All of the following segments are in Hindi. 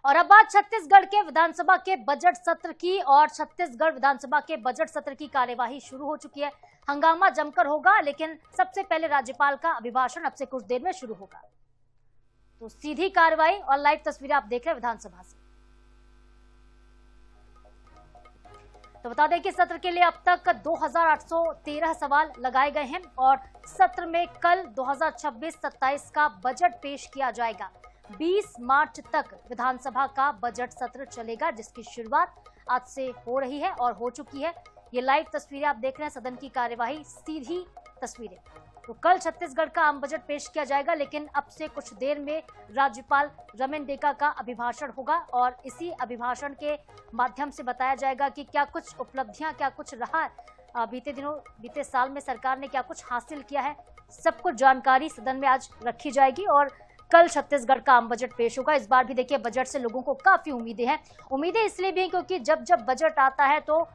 और अब बात छत्तीसगढ़ के विधानसभा के बजट सत्र की। और छत्तीसगढ़ विधानसभा के बजट सत्र की कार्यवाही शुरू हो चुकी है। हंगामा जमकर होगा, लेकिन सबसे पहले राज्यपाल का अभिभाषण अब से कुछ देर में शुरू होगा। तो सीधी कार्रवाई और लाइव तस्वीरें आप देख रहे हैं विधानसभा से। तो बता दें कि सत्र के लिए अब तक 2813 सवाल लगाए गए हैं और सत्र में कल 2026-27 का बजट पेश किया जाएगा। 20 मार्च तक विधानसभा का बजट सत्र चलेगा, जिसकी शुरुआत आज से हो रही है और हो चुकी है। ये लाइव तस्वीरें आप देख रहे हैं, सदन की कार्यवाही, सीधी तस्वीरें। तो कल छत्तीसगढ़ का आम बजट पेश किया जाएगा, लेकिन अब से कुछ देर में राज्यपाल रमन डेका का अभिभाषण होगा और इसी अभिभाषण के माध्यम से बताया जाएगा कि क्या कुछ उपलब्धियां, क्या कुछ रहा बीते साल में सरकार ने क्या कुछ हासिल किया है। सब कुछ जानकारी सदन में आज रखी जाएगी और कल छत्तीसगढ़ का आम बजट पेश होगा। इस बार भी देखिए बजट से लोगों को काफी उम्मीदें हैं। उम्मीदें इसलिए भी हैं क्योंकि जब जब बजट आता है तो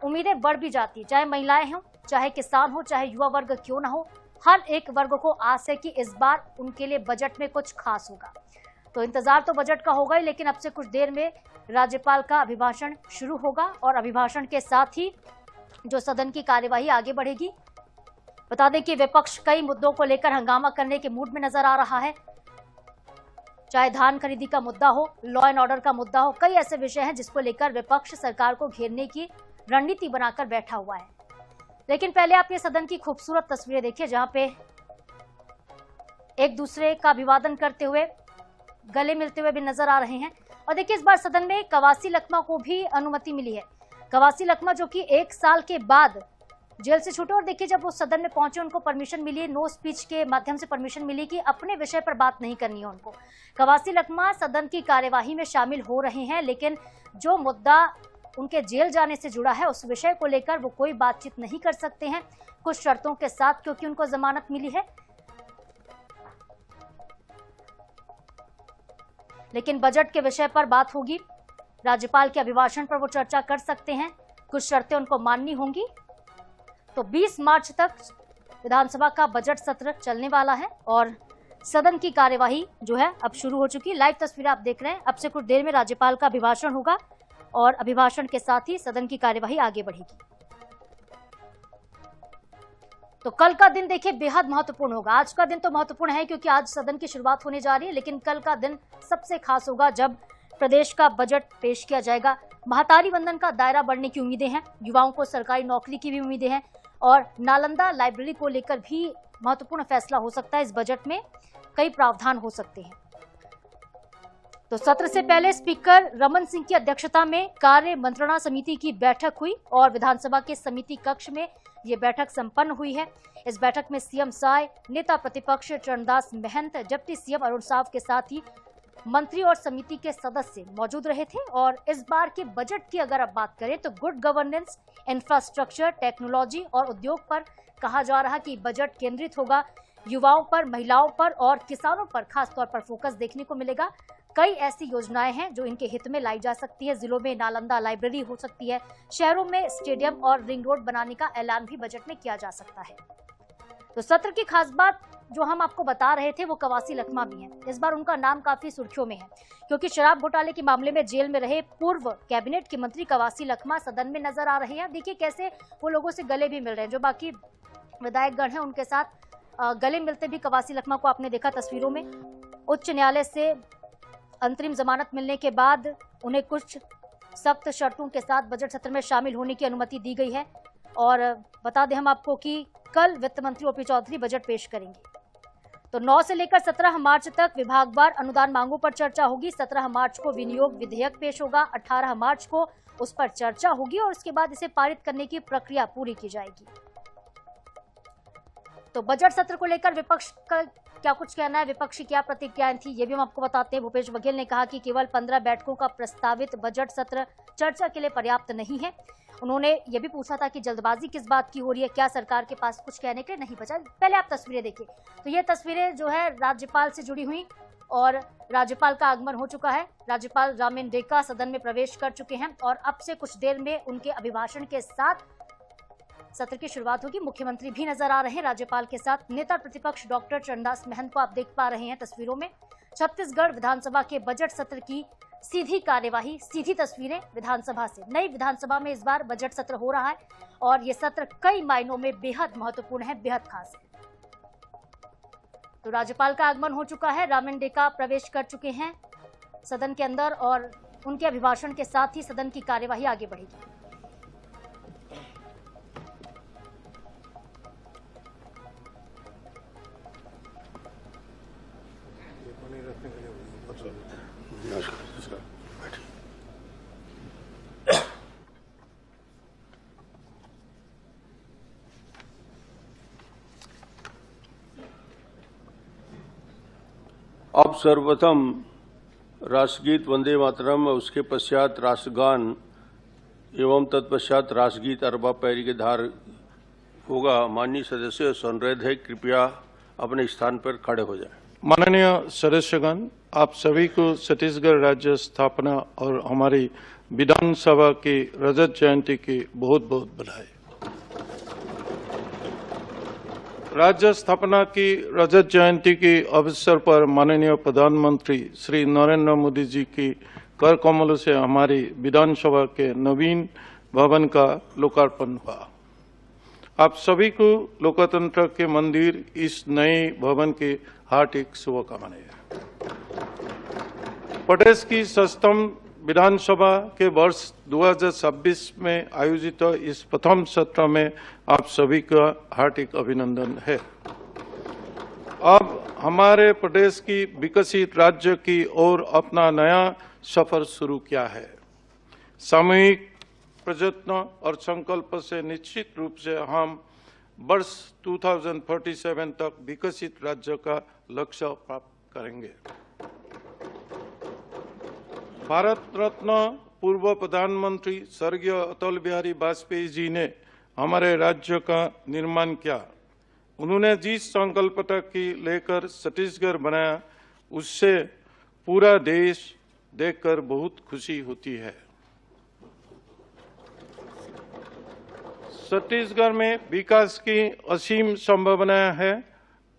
उम्मीदें बढ़ भी जाती, चाहे महिलाएं हों, चाहे किसान हो, चाहे युवा वर्ग क्यों ना हो, हर एक वर्ग को आस है कि इस बार उनके लिए बजट में कुछ खास होगा। तो इंतजार तो बजट का होगा ही, लेकिन अब से कुछ देर में राज्यपाल का अभिभाषण शुरू होगा और अभिभाषण के साथ ही जो सदन की कार्यवाही आगे बढ़ेगी। बता दें कि विपक्ष कई मुद्दों को लेकर हंगामा करने के मूड में नजर आ रहा है, चाहे धान खरीदी का मुद्दा हो, लॉ एंड ऑर्डर का मुद्दा हो, कई ऐसे विषय हैं जिसको लेकर विपक्ष सरकार को घेरने की रणनीति बनाकर बैठा हुआ है। लेकिन पहले आप ये सदन की खूबसूरत तस्वीरें देखिए, जहां पे एक दूसरे का अभिवादन करते हुए, गले मिलते हुए भी नजर आ रहे हैं। और देखिए इस बार सदन में कवासी लखमा को भी अनुमति मिली है। कवासी लखमा जो कि 1 साल के बाद जेल से छूटे, और देखिए जब वो सदन में पहुंचे उनको परमिशन मिली, नो स्पीच के माध्यम से परमिशन मिली कि अपने विषय पर बात नहीं करनी है उनको। कवासी लखमा सदन की कार्यवाही में शामिल हो रहे हैं, लेकिन जो मुद्दा उनके जेल जाने से जुड़ा है उस विषय को लेकर वो कोई बातचीत नहीं कर सकते हैं, कुछ शर्तों के साथ, क्योंकि उनको जमानत मिली है। लेकिन बजट के विषय पर बात होगी, राज्यपाल के अभिभाषण पर वो चर्चा कर सकते हैं, कुछ शर्तें उनको माननी होंगी। तो 20 मार्च तक विधानसभा का बजट सत्र चलने वाला है और सदन की कार्यवाही जो है अब शुरू हो चुकी है। लाइव तस्वीरें आप देख रहे हैं, अब से कुछ देर में राज्यपाल का अभिभाषण होगा और अभिभाषण के साथ ही सदन की कार्यवाही आगे बढ़ेगी। तो कल का दिन देखिए बेहद महत्वपूर्ण होगा। आज का दिन तो महत्वपूर्ण है क्योंकि आज सदन की शुरुआत होने जा रही है, लेकिन कल का दिन सबसे खास होगा जब प्रदेश का बजट पेश किया जाएगा। महतारी वंदन का दायरा बढ़ने की उम्मीदें हैं, युवाओं को सरकारी नौकरी की भी उम्मीदें हैं और नालंदा लाइब्रेरी को लेकर भी महत्वपूर्ण फैसला हो सकता है। इस बजट में कई प्रावधान हो सकते हैं। तो सत्र से पहले स्पीकर रमन सिंह की अध्यक्षता में कार्य मंत्रणा समिति की बैठक हुई और विधानसभा के समिति कक्ष में ये बैठक संपन्न हुई है। इस बैठक में सीएम साय, नेता प्रतिपक्ष चरणदास महंत, डिप्टी सीएम अरुण साव के साथ ही मंत्री और समिति के सदस्य मौजूद रहे थे। और इस बार के बजट की अगर अब बात करें तो गुड गवर्नेंस, इंफ्रास्ट्रक्चर, टेक्नोलॉजी और उद्योग पर कहा जा रहा कि बजट केंद्रित होगा। युवाओं पर, महिलाओं पर और किसानों पर खासतौर पर फोकस देखने को मिलेगा। कई ऐसी योजनाएं हैं जो इनके हित में लाई जा सकती है। जिलों में नालंदा लाइब्रेरी हो सकती है, शहरों में स्टेडियम और रिंग रोड बनाने का ऐलान भी बजट में किया जा सकता है। तो सत्र की खास बात जो हम आपको बता रहे थे वो कवासी लखमा भी हैं। इस बार उनका नाम काफी सुर्खियों में है क्योंकि शराब घोटाले के मामले में जेल में रहे पूर्व कैबिनेट के मंत्री कवासी लखमा सदन में नजर आ रहे हैं। देखिए कैसे वो लोगों से गले भी मिल रहे हैं, जो बाकी विधायकगण हैं उनके साथ गले मिलते भी कवासी लखमा को आपने देखा तस्वीरों में। उच्च न्यायालय से अंतरिम जमानत मिलने के बाद उन्हें कुछ सख्त शर्तों के साथ बजट सत्र में शामिल होने की अनुमति दी गई है। और बता दें हम आपको कि कल वित्त मंत्री ओपी चौधरी बजट पेश करेंगे। तो 9 से लेकर 17 मार्च तक विभागवार अनुदान मांगों पर चर्चा होगी। 17 मार्च को विनियोग विधेयक पेश होगा, 18 मार्च को उस पर चर्चा होगी और उसके बाद इसे पारित करने की प्रक्रिया पूरी की जाएगी। तो बजट सत्र को लेकर विपक्ष का क्या कुछ कहना है, विपक्षी क्या प्रतिक्रियाएं थी, ये भी हम आपको बताते हैं। भूपेश बघेल ने कहा कि केवल 15 बैठकों का प्रस्तावित बजट सत्र चर्चा के लिए पर्याप्त नहीं है। उन्होंने ये भी पूछा था कि जल्दबाजी किस बात की हो रही है, क्या सरकार के पास कुछ कहने के लिए नहीं बचा। पहले आप तस्वीरें देखिए। तो ये तस्वीरें जो है राज्यपाल से जुड़ी हुई और राज्यपाल का आगमन हो चुका है। राज्यपाल रमन डेका सदन में प्रवेश कर चुके हैं और अब से कुछ देर में उनके अभिभाषण के साथ सत्र की शुरुआत होगी। मुख्यमंत्री भी नजर आ रहे हैं राज्यपाल के साथ। नेता प्रतिपक्ष डॉक्टर चरणदास महंत को आप देख पा रहे हैं तस्वीरों में। छत्तीसगढ़ विधानसभा के बजट सत्र की सीधी कार्यवाही, सीधी तस्वीरें विधानसभा से। नई विधानसभा में इस बार बजट सत्र हो रहा है और ये सत्र कई मायनों में बेहद महत्वपूर्ण है, बेहद खास है। तो राज्यपाल का आगमन हो चुका है, रामिन डेका प्रवेश कर चुके हैं सदन के अंदर और उनके अभिभाषण के साथ ही सदन की कार्यवाही आगे बढ़ेगी। अब सर्वप्रथम राष्ट्रगीत वंदे मातरम और उसके पश्चात राष्ट्रगान एवं तत्पश्चात राष्ट्रगीत अरबा पैरी के धार होगा। माननीय सदस्य अनुरोध है कृपया अपने स्थान पर खड़े हो जाएं। माननीय सदस्यगण, आप सभी को छत्तीसगढ़ राज्य स्थापना और हमारी विधानसभा की रजत जयंती की बहुत बहुत बधाई। राज्य स्थापना की रजत जयंती के अवसर पर माननीय प्रधानमंत्री श्री नरेंद्र मोदी जी की कर कमलों से हमारी विधानसभा के नवीन भवन का लोकार्पण हुआ। आप सभी को लोकतंत्र के मंदिर इस नए भवन की हार्दिक शुभकामनाएं। प्रदेश की 7वीं विधानसभा के वर्ष 2026 में आयोजित इस प्रथम सत्र में आप सभी का हार्दिक अभिनंदन है। अब हमारे प्रदेश की विकसित राज्य की ओर अपना नया सफर शुरू किया है। सामूहिक प्रयत्न और संकल्प से निश्चित रूप से हम वर्ष 2047 तक विकसित राज्य का लक्ष्य प्राप्त करेंगे। भारत रत्न पूर्व प्रधानमंत्री स्वर्गीय अटल बिहारी वाजपेयी जी ने हमारे राज्य का निर्माण किया। उन्होंने जिस संकल्पता की लेकर छत्तीसगढ़ बनाया, उससे पूरा देश देखकर बहुत खुशी होती है। छत्तीसगढ़ में विकास की असीम संभावना है।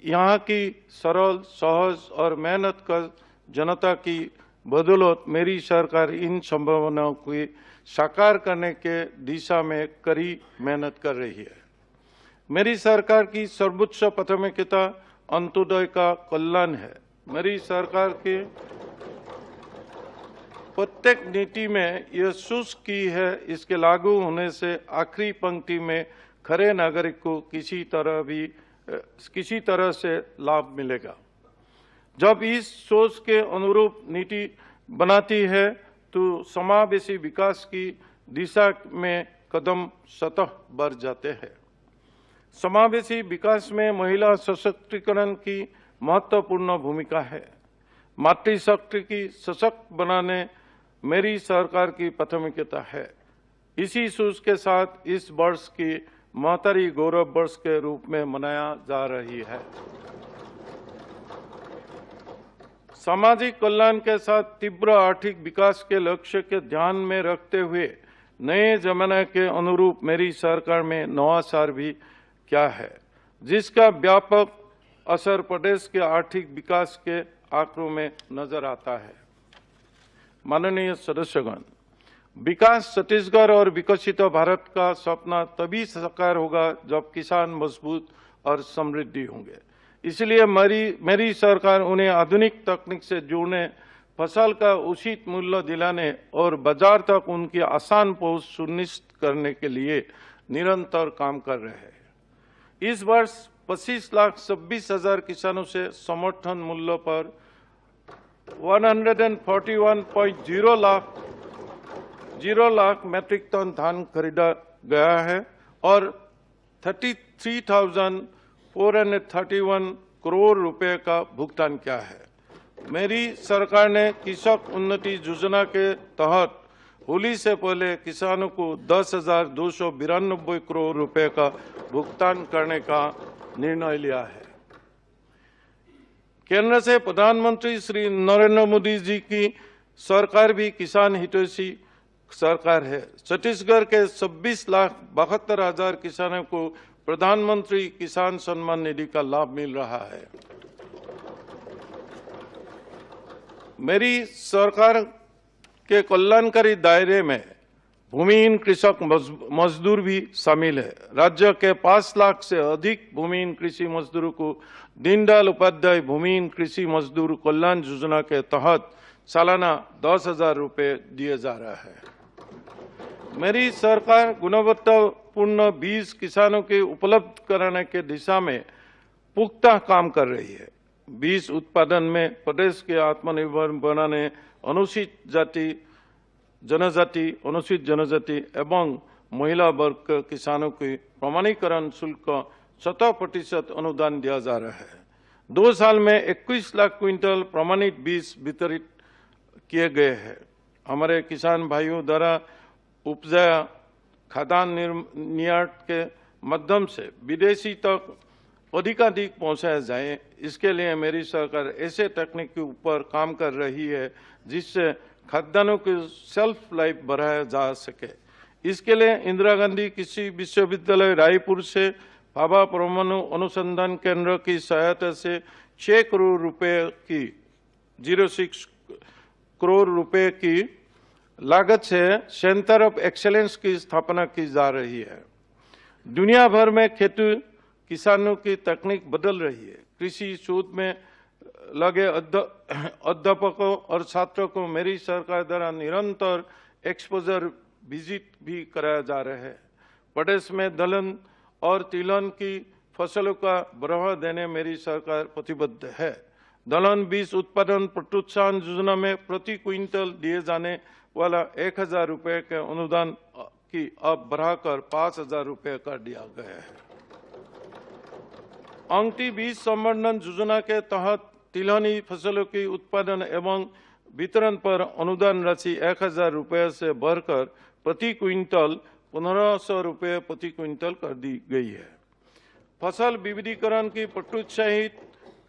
यहाँ की सरल, सहज और मेहनत कर जनता की बदौलत मेरी सरकार इन संभावनाओं को साकार करने के दिशा में कड़ी मेहनत कर रही है। मेरी सरकार की सर्वोच्च प्राथमिकता अंत्योदय का कल्याण है। मेरी सरकार के प्रत्येक नीति में यह सुनिश्चित की है, इसके लागू होने से आखिरी पंक्ति में खरे नागरिक को किसी तरह से लाभ मिलेगा। जब इस सोच के अनुरूप नीति बनाती है तो समावेशी विकास की दिशा में कदम स्वतः बढ़ जाते हैं। समावेशी विकास में महिला सशक्तिकरण की महत्वपूर्ण भूमिका है। मातृशक्ति की सशक्त बनाने मेरी सरकार की प्राथमिकता है। इसी सोच के साथ इस वर्ष की महतारी गौरव वर्ष के रूप में मनाया जा रही है। सामाजिक कल्याण के साथ तीव्र आर्थिक विकास के लक्ष्य के ध्यान में रखते हुए नए जमाने के अनुरूप मेरी सरकार में नवाचार भी क्या है, जिसका व्यापक असर प्रदेश के आर्थिक विकास के आंकड़ों में नजर आता है। माननीय सदस्यगण, विकास छत्तीसगढ़ और विकसित भारत का सपना तभी साकार होगा जब किसान मजबूत और समृद्धि होंगे। इसलिए मेरी सरकार उन्हें आधुनिक तकनीक से जोड़ने, फसल का उचित मूल्य दिलाने और बाजार तक उनकी आसान पहुंच सुनिश्चित करने के लिए निरंतर काम कर रहे हैं। इस वर्ष 25,26,000 किसानों से समर्थन मूल्य पर 141.0 लाख मीट्रिक टन धान खरीदा गया है और 33,431 करोड़ रुपए का भुगतान किया है। मेरी सरकार ने कृषक उन्नति योजना के तहत होली से पहले किसानों को 10,292 करोड़ रुपए का भुगतान करने का निर्णय लिया है। केंद्र से प्रधानमंत्री श्री नरेंद्र मोदी जी की सरकार भी किसान हितैषी सरकार है। छत्तीसगढ़ के 26,72,000 किसानों को प्रधानमंत्री किसान सम्मान निधि का लाभ मिल रहा है। मेरी सरकार के कल्याणकारी दायरे में भूमिहीन कृषक मजदूर भी शामिल है। राज्य के 5 लाख से अधिक भूमिहीन कृषि मजदूरों को दीनदयाल उपाध्याय भूमिहीन कृषि मजदूर कल्याण योजना के तहत सालाना 10,000 रुपये दिए जा रहा है। मेरी सरकार गुणवत्तापूर्ण बीज किसानों के उपलब्ध कराने के दिशा में पुख्ता काम कर रही है। बीज उत्पादन में प्रदेश के आत्मनिर्भर बनाने अनुसूचित जनजाति एवं महिला वर्ग के किसानों के प्रमाणीकरण शुल्क 100% अनुदान दिया जा रहा है। 2 साल में 21 लाख क्विंटल प्रमाणित बीज वितरित किए गए हैं। हमारे किसान भाइयों द्वारा उपजाया खाद्यान्न निर्यात के माध्यम से विदेशी तक अधिकाधिक पहुंचाया जाए, इसके लिए मेरी सरकार ऐसे तकनीक के ऊपर काम कर रही है जिससे खाद्यान्नों की शेल्फ लाइफ बढ़ाया जा सके। इसके लिए इंदिरा गांधी कृषि विश्वविद्यालय रायपुर से भाभा परमाणु अनुसंधान केंद्र की सहायता से 6 करोड़ रुपए की लागत से सेंटर ऑफ एक्सेलेंस की स्थापना की जा रही है। दुनिया भर में खेती किसानों की तकनीक बदल रही है। कृषि शोध में लगे अध्यापकों और छात्रों को मेरी सरकार द्वारा निरंतर एक्सपोजर विजिट भी कराया जा रहा है। प्रदेश में दलहन और तिलहन की फसलों का बढ़ावा देने मेरी सरकार प्रतिबद्ध है। दलहन बीज उत्पादन प्रोत्साहन योजना में प्रति क्विंटल दिए जाने वाला 1,000 रुपये के अनुदान की अब बढ़ाकर 5,000 रुपये कर दिया गया है। अंगठी बीज संवर्धन योजना के तहत तिलहनी फसलों की उत्पादन एवं वितरण पर अनुदान राशि 1,000 रुपये से बढ़कर प्रति क्विंटल 1,500 रुपये प्रति क्विंटल कर दी गई है। फसल विविधीकरण की प्रोत्साहित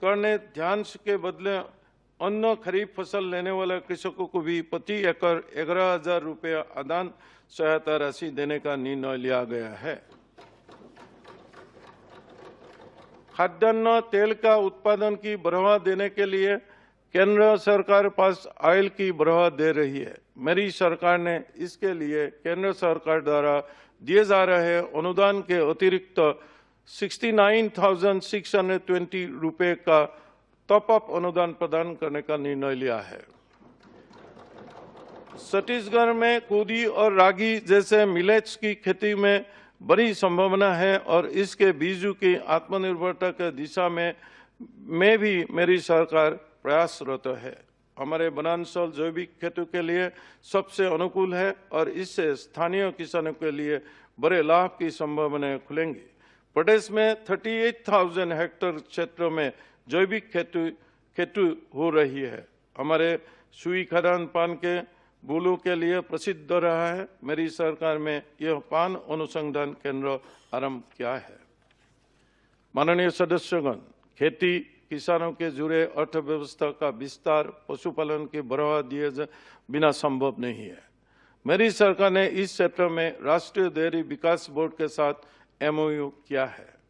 करने ध्यान के बदले अन्य खरीफ फसल लेने वाले कृषकों को भी प्रति एकड़ 11,000 रुपये अनुदान सहायता राशि देने का निर्णय लिया गया है। खाद्यान्न तेल का उत्पादन की बढ़ावा देने के लिए केंद्र सरकार पास ऑयल की बढ़ावा दे रही है। मेरी सरकार ने इसके लिए केंद्र सरकार द्वारा दिए जा रहे अनुदान के अतिरिक्त 69,620 रुपये का टॉप अप अनुदान प्रदान करने का निर्णय लिया है। छत्तीसगढ़ में कोदी और रागी जैसे मिलेट्स की खेती में बड़ी संभावना है और इसके बीजों की आत्मनिर्भरता के दिशा में भी मेरी सरकार प्रयासरत है। हमारे वनांचल जैविक खेती के लिए सबसे अनुकूल है और इससे स्थानीय किसानों के लिए बड़े लाभ की संभावनाएं खुलेंगी। प्रदेश में 38,000 हेक्टेयर क्षेत्र में जैविक खेती हो रही है। हमारे सुई खदान पान के बूलों के लिए प्रसिद्ध रहा है। मेरी सरकार में यह पान अनुसंधान केंद्र आरंभ किया है। माननीय सदस्यगण, खेती किसानों के जुड़े अर्थव्यवस्था का विस्तार पशुपालन के बढ़ावा दिए बिना संभव नहीं है। मेरी सरकार ने इस क्षेत्र में राष्ट्रीय डेयरी विकास बोर्ड के साथ MOU किया है।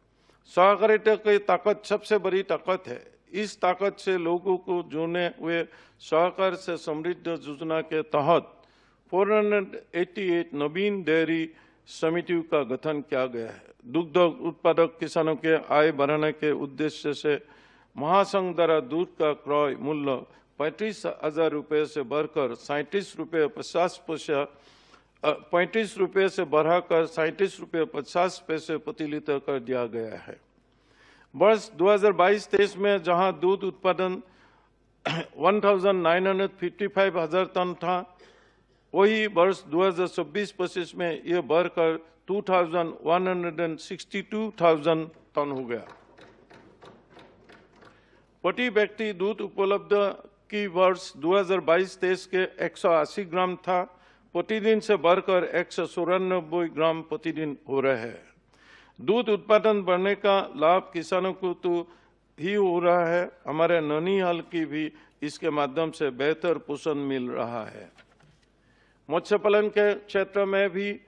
सहकारिता की ताकत सबसे बड़ी ताकत है। इस ताकत से लोगों को जोड़ने हुए सहकार से समृद्ध योजना के तहत 488 नवीन डेयरी समितियों का गठन किया गया है। दुग्ध उत्पादक किसानों के आय बढ़ाने के उद्देश्य से महासंघ द्वारा दूध का क्रय मूल्य 35,000 रुपये से बढ़कर 37 रुपये 50 पैसे 35 रुपये से बढ़ाकर 37 रुपये 50 पैसे प्रति लीटर कर दिया गया है। वर्ष 2022-23 में जहां दूध उत्पादन 1,955,000 टन था, वही वर्ष 2026-25 में यह बढ़कर 2,162,000 टन हो गया। प्रति व्यक्ति दूध उपलब्ध की वर्ष 2022-23 के 180 ग्राम था, प्रतिदिन से बढ़कर 194 ग्राम प्रतिदिन हो रहे हैं। दूध उत्पादन बढ़ने का लाभ किसानों को तो ही हो रहा है, हमारे ननिहाल की भी इसके माध्यम से बेहतर पोषण मिल रहा है। मत्स्य पालन के क्षेत्र में भी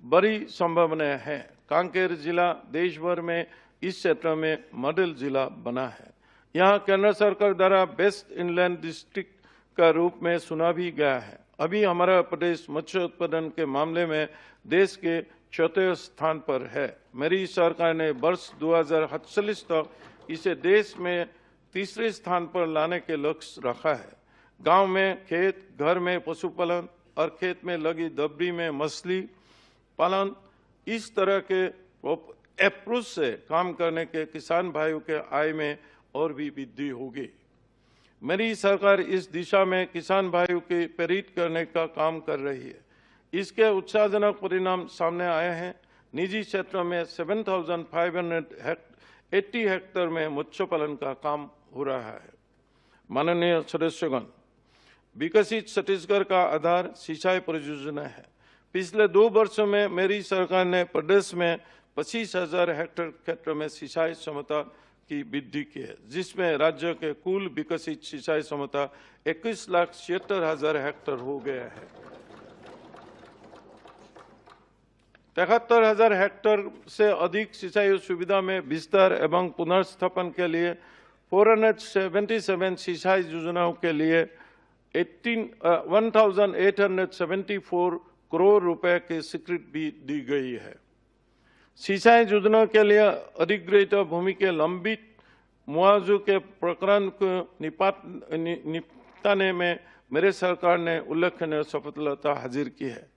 बड़ी संभावनाएं हैं। कांकेर जिला देश भर में इस क्षेत्र में मॉडल जिला बना है। यहाँ केंद्र सरकार द्वारा बेस्ट इनलैंड डिस्ट्रिक्ट का रूप में सुना भी गया है। अभी हमारा प्रदेश मत्स्य उत्पादन के मामले में देश के चौथे स्थान पर है। मेरी सरकार ने वर्ष 2048 तक इसे देश में तीसरे स्थान पर लाने के लक्ष्य रखा है। गांव में खेत, घर में पशुपालन और खेत में लगी दबरी में मछली पालन, इस तरह के अप्रोच से काम करने के किसान भाइयों के आय में और भी वृद्धि होगी। मेरी सरकार इस दिशा में किसान भाइयों की प्रेरित करने का काम कर रही है। इसके उत्साहजनक परिणाम सामने आए हैं। निजी क्षेत्र में 7,580 हेक्टेयर में मत्स्य पालन का काम हो रहा है। माननीय सदस्यगण, विकसित छत्तीसगढ़ का आधार सिंचाई परियोजना है। पिछले 2 वर्षों में मेरी सरकार ने प्रदेश में 25,000 हेक्टेयर क्षेत्र में सिंचाई क्षमता की वृद्धि की है, जिसमें राज्य के कुल विकसित सिंचाई क्षमता 21,76,000 हेक्टेयर हो गया है। 73,000 हेक्टेयर से अधिक सिंचाई सुविधा में विस्तार एवं पुनर्स्थापन के लिए 477 सिंचाई योजनाओं के लिए 1,874 करोड़ रुपए की स्वीकृति भी दी गई है। सिंचाई योजनाओं के लिए अधिग्रहित भूमि के लंबित मुआवजे के प्रकरण को निपटाने में मेरे सरकार ने उल्लेखनीय सफलता हासिल की है।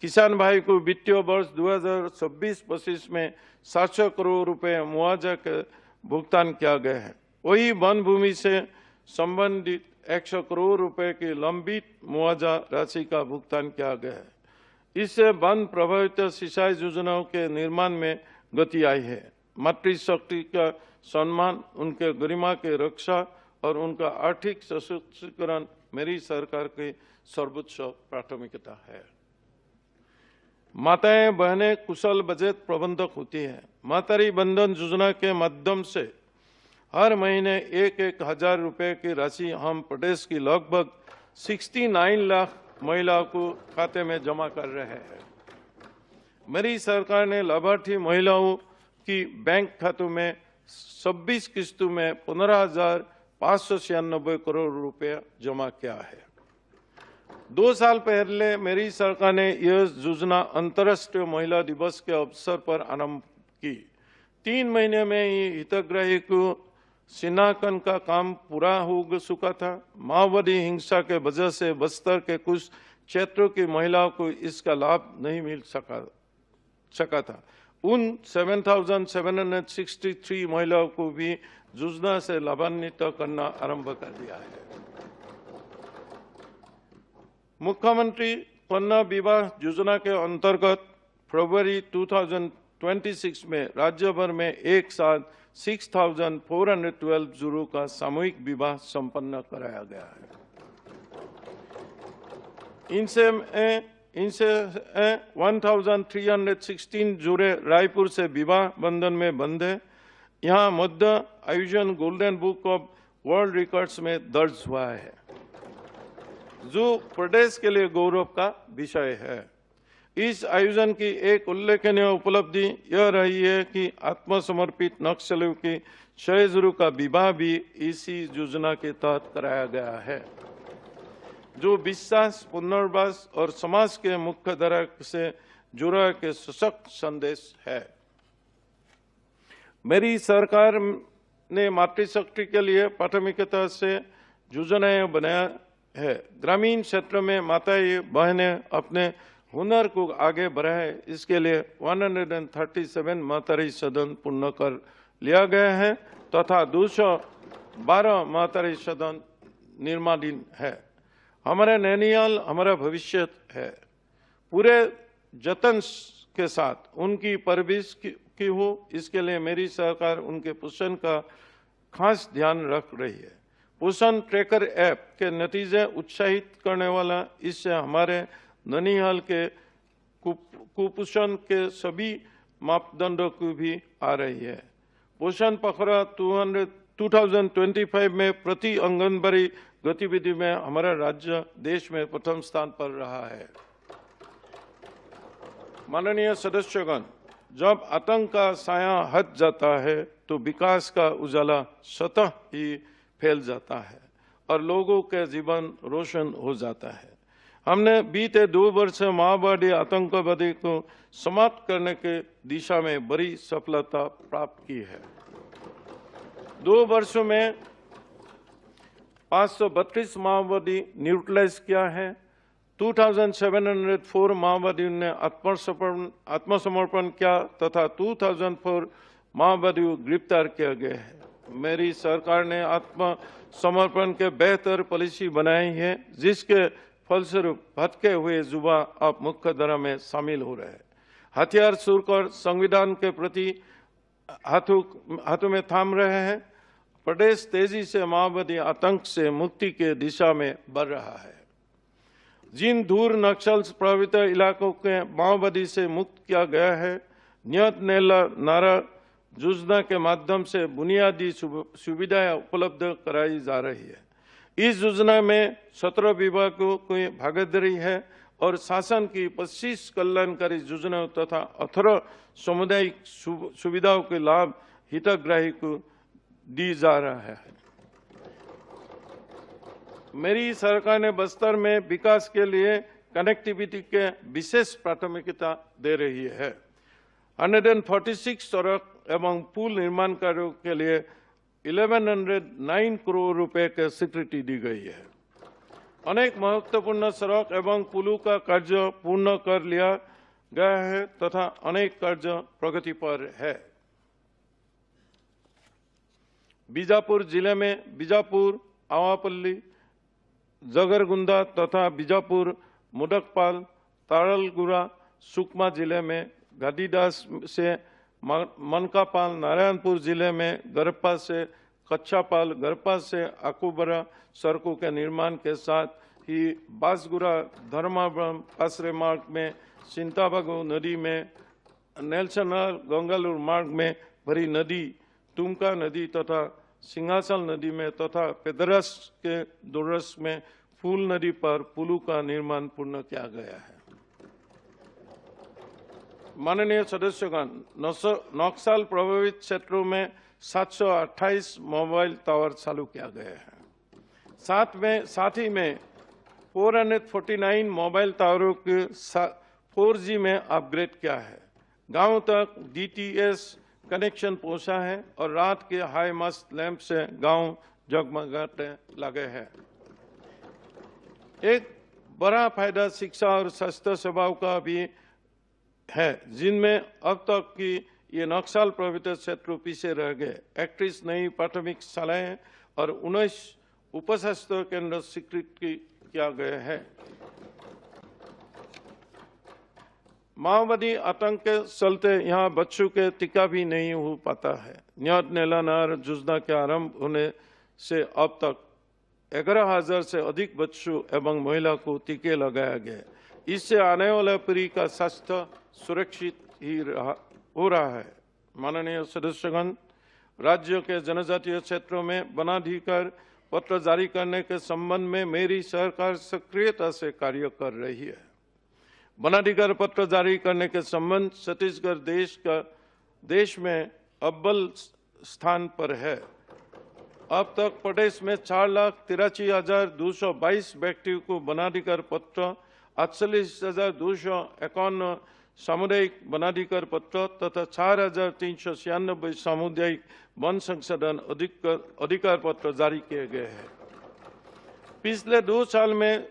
किसान भाई को वित्तीय वर्ष 2026-25 में 700 करोड़ रुपए मुआवजा के भुगतान किया गया है। वही वन भूमि से संबंधित 100 करोड़ रुपए की लंबित मुआवजा राशि का भुगतान किया गया है। इससे वन प्रभावित सिंचाई योजनाओं के निर्माण में गति आई है। मातृशक्ति का सम्मान, उनके गरिमा की रक्षा और उनका आर्थिक सशक्तिकरण मेरी सरकार की सर्वोच्च प्राथमिकता है। माताएं बहनें कुशल बजट प्रबंधक होती हैं। मातृ बंधन योजना के माध्यम से हर महीने 1-1 हजार रुपए की राशि हम प्रदेश की लगभग 69 लाख महिलाओं को खाते में जमा कर रहे हैं। मेरी सरकार ने लाभार्थी महिलाओं की बैंक खातों में 26 किस्तों में 15,596 करोड़ रुपए जमा किया है। 2 साल पहले मेरी सरकार ने यह योजना अंतर्राष्ट्रीय महिला दिवस के अवसर पर आरंभ की। 3 महीने में ही हितग्राही को चिन्हांकन का काम पूरा हो चुका था। माओवादी हिंसा के वजह से बस्तर के कुछ क्षेत्रों की महिलाओं को इसका लाभ नहीं मिल सका था। उन 7,763 महिलाओं को भी योजना से लाभान्वित करना आरंभ कर दिया है। मुख्यमंत्री कन्या विवाह योजना के अंतर्गत फरवरी 2026 में राज्य भर में एक साथ 6,412 जोड़ों का सामूहिक विवाह संपन्न कराया गया है। इनसे 1,316 जोड़े रायपुर से विवाह बंधन में बंधे। यहाँ मध्य आयोजन golden book of world records में दर्ज हुआ है, जो प्रदेश के लिए गौरव का विषय है। इस आयोजन की एक उल्लेखनीय उपलब्धि यह रही है कि आत्मसमर्पित नक्सलियों की 6 जोड़ों का विवाह भी इसी योजना के तहत कराया गया है, जो विश्वास, पुनर्वास और समाज के मुख्य धारा से जुड़ा के सशक्त संदेश है। मेरी सरकार ने मातृशक्ति के लिए प्राथमिकता से योजनाएं बनाया है। ग्रामीण क्षेत्र में माताएं बहनें अपने हुनर को आगे बढ़ाए, इसके लिए 137 मातृ सदन पूर्ण कर लिया गया है तथा 212 मातृ सदन निर्माणाधीन है। हमारा नैनीताल हमारा भविष्य है। पूरे जतन के साथ उनकी परवरिश की हो, इसके लिए मेरी सरकार उनके पोषण का खास ध्यान रख रही है। पोषण ट्रैकर ऐप के नतीजे उत्साहित करने वाला, इससे हमारे ननिहाल के कुपोषण के सभी मापदंडों को भी आ रही है। पोषण पखवाड़ा 2025 में प्रति आंगनबाड़ी गतिविधि में हमारा राज्य देश में प्रथम स्थान पर रहा है। माननीय सदस्यगण, जब आतंक का साया हट जाता है तो विकास का उजाला स्वतः ही फैल जाता है और लोगों के जीवन रोशन हो जाता है। हमने बीते 2 वर्ष माओवादी आतंकवादी को समाप्त करने के दिशा में बड़ी सफलता प्राप्त की है। 2 वर्षों में 532 माओवादी न्यूट्रलाइज किया है। 2704 माओवादियों ने आत्मसमर्पण किया तथा 2004 माओवादी गिरफ्तार किया गया है। मेरी सरकार ने आत्मसमर्पण के बेहतर पॉलिसी बनाई है, जिसके फलस्वरूप भटके हुए युवा अब मुख्य धारा में शामिल हो रहे हैं। हथियार शुल्क और संविधान के प्रति हाथों में थाम रहे हैं। प्रदेश तेजी से माओवादी आतंक से मुक्ति के दिशा में बढ़ रहा है। जिन दूर नक्सल प्रभावित इलाकों के माओवादी से मुक्त किया गया है, नियत नेला नारा योजना के माध्यम से बुनियादी सुविधाएं उपलब्ध कराई जा रही है। इस योजना में 17 विभागों की भागीदारी है और शासन की 25 कल्याणकारी योजनाओं तथा 18 सामुदायिक सुविधाओं के लाभ हितग्राही को दी जा रहा है। मेरी सरकार ने बस्तर में विकास के लिए कनेक्टिविटी के विशेष प्राथमिकता दे रही है। 146 सड़क एवं पुल निर्माण कार्यों के लिए 1109 करोड़ रुपए की स्वीकृति दी गई है। अनेक महत्वपूर्ण सड़क एवं पुलों का कार्य पूर्ण कर लिया गया है तथा अनेक कार्य प्रगति पर है। बीजापुर जिले में बीजापुर, आवापल्ली, जगरगुंडा तथा बीजापुर, मुडकपाल, तारलगुड़ा, सुकमा जिले में गादीदास से मनकापाल, नारायणपुर जिले में गरप्पा से कच्चापाल, गरप्पा से आकुबरा सड़कों के निर्माण के साथ ही बासगुड़ा, धर्मावरम आश्रय मार्ग में, सिंताबागो नदी में, नेल्सनर गंगालूर मार्ग में भरी नदी, तुमका नदी तथा सिंहासल नदी में तथा पेदरस के दोरस में फूल नदी पर पुलों का निर्माण पूर्ण किया गया है। माननीय सदस्यगण, नक्सल प्रभावित क्षेत्रों में 728 मोबाइल टावर चालू किया गया है। साथ ही में 449 मोबाइल टावरों के 4G में अपग्रेड किया है। गांव तक DTS कनेक्शन पहुंचा है और रात के हाई मस्त लैंप से गांव जगमगाने लगे हैं। एक बड़ा फायदा शिक्षा और स्वास्थ्य सेवाओं का भी है, जिनमें अब तक की ये नक्सल प्रभावित क्षेत्र पीछे रह गए। 31 नई प्राथमिक शालाएं और 19 उपस्वास्थ्य केंद्र स्वीकृत किया गया है। माओवादी आतंक के चलते यहाँ बच्चों के टीका भी नहीं हो पाता है। नियत नेला नारा योजना के आरंभ होने से अब तक 11,000 से अधिक बच्चों एवं महिला को टीके लगाया गया। इससे आने वाला पीढ़ी का स्वास्थ्य सुरक्षित ही हो रहा है। माननीय सदस्यगण, राज्य के जनजातीय क्षेत्रों में वनाधिकार पत्र जारी करने के संबंध में मेरी सरकार सक्रियता से कार्य कर रही है। वनाधिकार पत्र जारी करने के संबंध छत्तीसगढ़ देश में अव्वल स्थान पर है। अब तक प्रदेश में 4,83,222 व्यक्तियों को वनाधिकार पत्र, 48,251 सामुदायिक वनाधिकार पत्र तथा 4,396 सामुदायिक वन संशोधन अधिकार पत्र जारी किए गए हैं। पिछले 2 साल में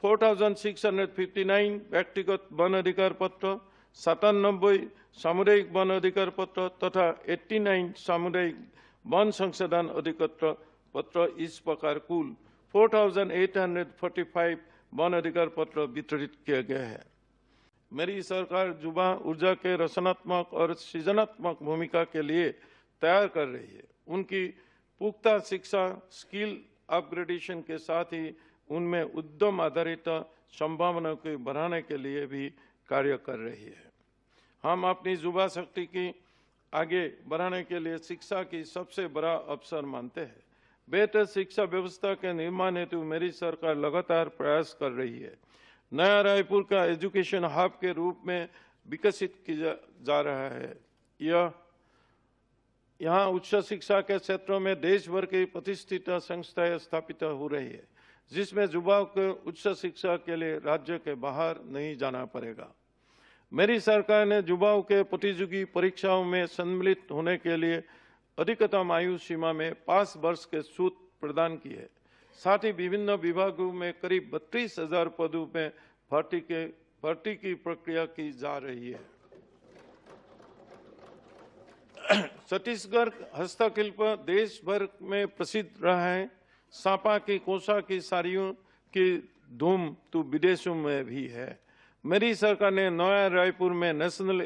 4,659 व्यक्तिगत वन अधिकार पत्र, 97 सामुदायिक वन अधिकार पत्र तथा 89 सामुदायिक वन संशोधन अधिकार पत्र, इस प्रकार कुल 4,845 वन अधिकार पत्र वितरित किए गए हैं। मेरी सरकार युवा ऊर्जा के रचनात्मक और सृजनात्मक भूमिका के लिए तैयार कर रही है। उनकी पुख्ता शिक्षा, स्किल अपग्रेडेशन के साथ ही उनमें उद्यम आधारित संभावना को बढ़ाने के लिए भी कार्य कर रही है। हम अपनी युवा शक्ति की आगे बढ़ाने के लिए शिक्षा की सबसे बड़ा अवसर मानते हैं। बेहतर शिक्षा व्यवस्था के निर्माण हेतु मेरी सरकार लगातार प्रयास कर रही है। नया रायपुर का एजुकेशन हब के रूप में विकसित किया जा रहा है। यह यहाँ उच्च शिक्षा के क्षेत्रों में देश भर की प्रतिष्ठित संस्थाएं स्थापित हो रही है, जिसमें युवाओं को उच्च शिक्षा के लिए राज्य के बाहर नहीं जाना पड़ेगा। मेरी सरकार ने युवाओं के प्रतियोगी परीक्षाओं में सम्मिलित होने के लिए अधिकतम आयु सीमा में 5 वर्ष के छूट प्रदान की है। साथ ही विभिन्न विभागों में करीब 32,000 पदों में भर्ती की प्रक्रिया की जा रही है। छत्तीसगढ़ हस्तशिल्प देश भर में प्रसिद्ध रहा है। सांपा की कोसा की साड़ियों की धूम तो विदेशों में भी है। मेरी सरकार ने नया रायपुर में नेशनल